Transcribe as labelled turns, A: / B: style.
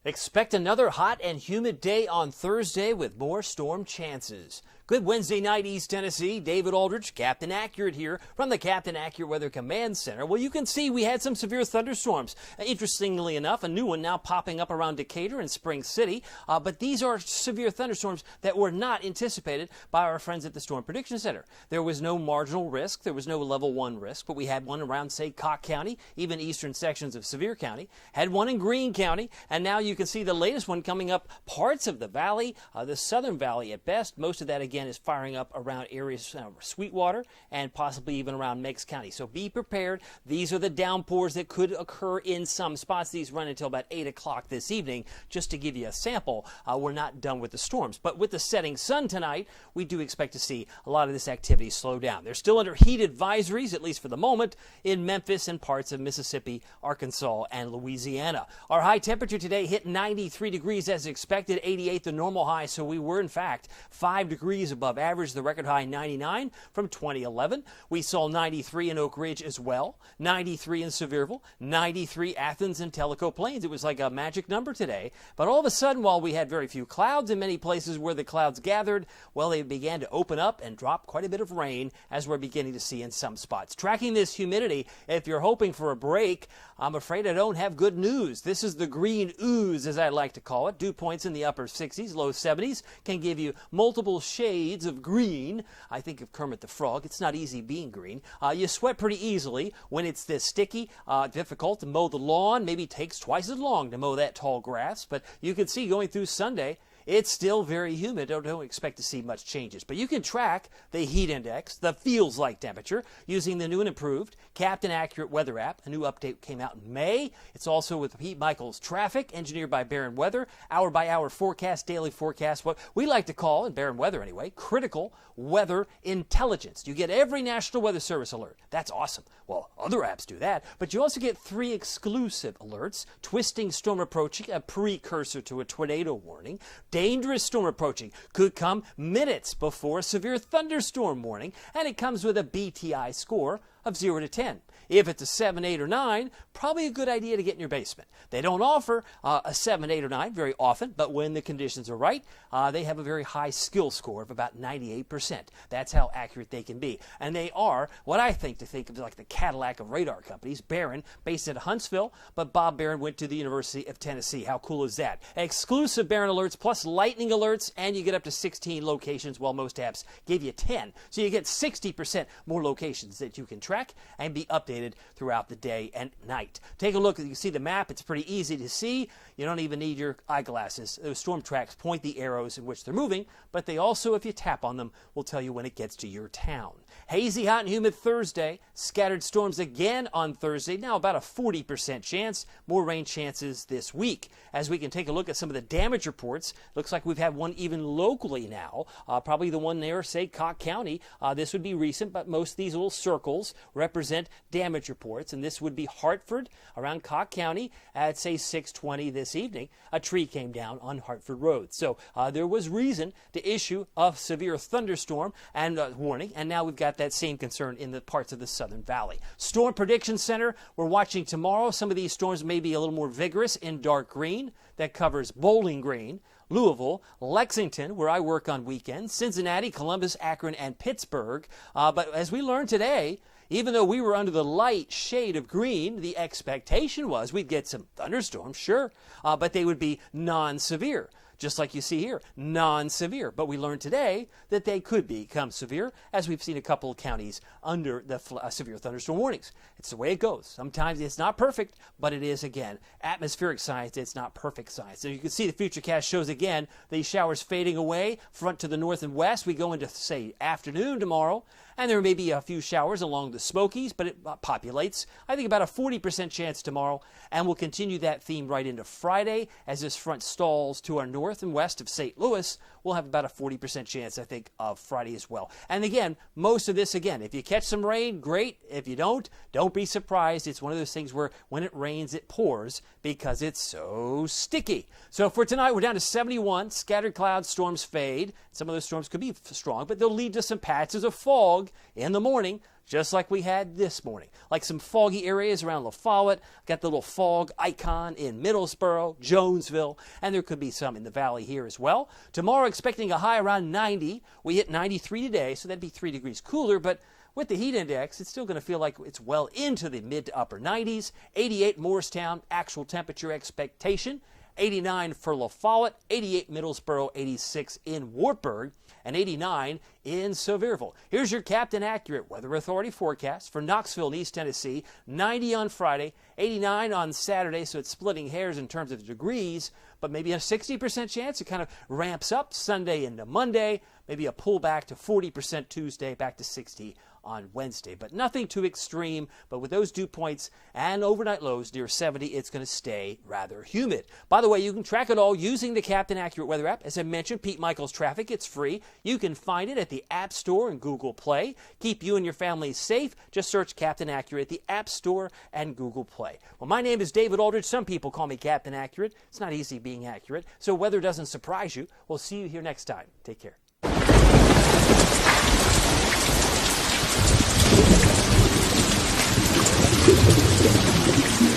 A: Expect another hot and humid day on Thursday with more storm chances. Good Wednesday night, East Tennessee. David Aldridge, Captain Accurate here from the Captain Accurate Weather Command Center. Well, you can see we had some severe thunderstorms. Interestingly enough, a new one now popping up around Decatur and Spring City. But these are severe thunderstorms that were not anticipated by our friends at the Storm Prediction Center. There was no marginal risk. There was no level 1 risk, but we had one around, say, Cocke County, even eastern sections of Sevier County. Had one in Greene County, and now you can see the latest one coming up parts of the valley, the southern valley at best. Most of that, again, is firing up around areas Sweetwater and possibly even around Meigs County. So be prepared. These are the downpours that could occur in some spots. These run until about 8 o'clock this evening. Just to give you a sample, we're not done with the storms. But with the setting sun tonight, we do expect to see a lot of this activity slow down. They're still under heat advisories, at least for the moment, in Memphis and parts of Mississippi, Arkansas, and Louisiana. Our high temperature today hit 93 degrees as expected, 88 the normal high. So we were, in fact, 5 degrees above average, the record high 99 from 2011. We saw 93 in Oak Ridge as well, 93 in Sevierville, 93 Athens and Tellico Plains. It was like a magic number today. But all of a sudden, while we had very few clouds in many places where the clouds gathered, well, they began to open up and drop quite a bit of rain, as we're beginning to see in some spots. Tracking this humidity, if you're hoping for a break, I'm afraid I don't have good news. This is the green ooze, as I like to call it. Dew points in the upper 60s, low 70s, can give you multiple shades of green. I think of Kermit the Frog. It's not easy being green. You sweat pretty easily when it's this sticky, difficult to mow the lawn. Maybe takes twice as long to mow that tall grass. But you can see going through Sunday, it's still very humid. Don't expect to see much changes. But you can track the heat index, the feels like temperature, using the new and improved Captain Accurate Weather app. A new update came out in May. It's also with Pete Michaels Traffic, engineered by Barron Weather. Hour-by-hour forecast, daily forecast, what we like to call, in Barron Weather anyway, critical weather intelligence. You get every National Weather Service alert. That's awesome. Well, other apps do that. But you also get 3 exclusive alerts. Twisting storm approaching, a precursor to a tornado warning. Dangerous storm approaching, could come minutes before a severe thunderstorm warning, and it comes with a BTI score of 0 to 10. If it's a 7, 8, or 9, probably a good idea to get in your basement. They don't offer a 7, 8, or 9 very often, but when the conditions are right, they have a very high skill score of about 98%. That's how accurate they can be. And they are what I think of like the Cadillac of radar companies. Barron, based at Huntsville, but Bob Barron went to the University of Tennessee. How cool is that? Exclusive Barron alerts plus lightning alerts, and you get up to 16 locations, while most apps give you 10. So you get 60% more locations that you can track and be updated throughout the day and night. Take a look. You can see the map. It's pretty easy to see. You don't even need your eyeglasses. Those storm tracks point the arrows in which they're moving, but they also, if you tap on them, will tell you when it gets to your town. Hazy, hot, and humid Thursday. Scattered storms again on Thursday. Now about a 40% chance. More rain chances this week. As we can take a look at some of the damage reports, looks like we've had one even locally now. Probably the one near, say, Cocke County. This would be recent, but most of these little circles represent damage reports, and this would be Hartford around Cocke County at, say, 6:20 this evening. A tree came down on Hartford Road. So there was reason to issue a severe thunderstorm and warning, and now we've got that same concern in the parts of the Southern Valley. Storm Prediction Center, we're watching tomorrow. Some of these storms may be a little more vigorous in dark green. That covers Bowling Green, Louisville, Lexington, where I work on weekends, Cincinnati, Columbus, Akron, and Pittsburgh. But as we learned today, even though we were under the light shade of green, the expectation was we'd get some thunderstorms, sure, but they would be non-severe. Just like you see here, non-severe. But we learned today that they could become severe, as we've seen a couple of counties under the severe thunderstorm warnings. It's the way it goes. Sometimes it's not perfect, but it is, again, atmospheric science. It's not perfect science. So you can see the Futurecast shows, again, these showers fading away, front to the north and west. We go into, say, afternoon tomorrow, and there may be a few showers along the Smokies, but it populates. I think about a 40% chance tomorrow, and we'll continue that theme right into Friday as this front stalls to our north and west of St. Louis. We'll have about a 40% chance, I think, of Friday as well. And again, most of this, again, if you catch some rain, great. If you don't be surprised. It's one of those things where when it rains, it pours because it's so sticky. So for tonight, we're down to 71. Scattered clouds, storms fade. Some of those storms could be strong, but they'll lead to some patches of fog fog in the morning, just like we had this morning. Like some foggy areas around La Follette. Got the little fog icon in Middlesboro, Jonesville, and there could be some in the valley here as well. Tomorrow, expecting a high around 90. We hit 93 today, so that'd be 3 degrees cooler, but with the heat index, it's still going to feel like it's well into the mid to upper 90s. 88 Morristown, actual temperature expectation. 89 for La Follette, 88 Middlesboro, 86 in Wartburg, and 89 in Sevierville. Here's your Captain Accurate Weather Authority forecast for Knoxville and East Tennessee. 90 on Friday, 89 on Saturday, so it's splitting hairs in terms of degrees, but maybe a 60% chance it kind of ramps up Sunday into Monday, maybe a pullback to 40% Tuesday, back to 60 on Wednesday, but nothing too extreme. But with those dew points and overnight lows near 70, it's going to stay rather humid. By the way, you can track it all using the Captain Accurate Weather app. As I mentioned, Pete Michaels Traffic, it's free. You can find it at the App Store and Google Play. Keep you and your family safe. Just search Captain Accurate at the App Store and Google Play. Well, my name is David Aldridge. Some people call me Captain Accurate. It's not easy being accurate, so weather doesn't surprise you. We'll see you here next time. Take care.
B: Thank you.